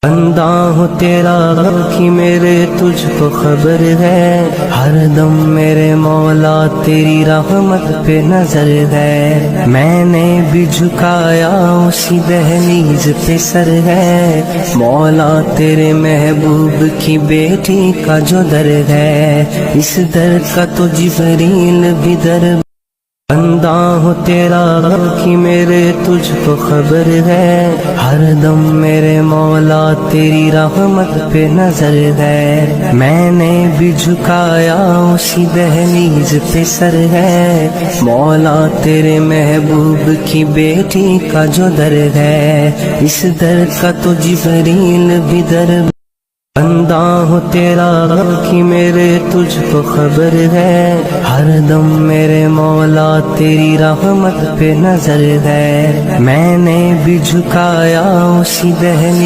بندہ ہوں تیرا کہ میرے تجھ کو خبر ہے، ہر دم میرے مولا تیری رحمت پہ نظر ہے، میں نے بھی جھکایا اسی دہلیز پہ سر ہے، مولا تیرے محبوب کی بیٹی کا جو در ہے، اس در کا تو جبریل بھی در۔ بندہ ہوں تیرا کہ میرے تجھ کو خبر ہے، ہر دم میرے مولا تیری رحمت پہ نظر ہے، میں نے بھی جھکایا اسی دہلیز پہ سر ہے، مولا تیرے محبوب کی بیٹی کا جو در ہے، اس در کا تو جبریل بھی در۔ بندہ ہوں تیرا کہ میرے تجھ کو خبر ہے، ہر دم میرے مولا تیری رحمت پہ نظر ہے، میں نے بھی جھکایا اسی دہلیز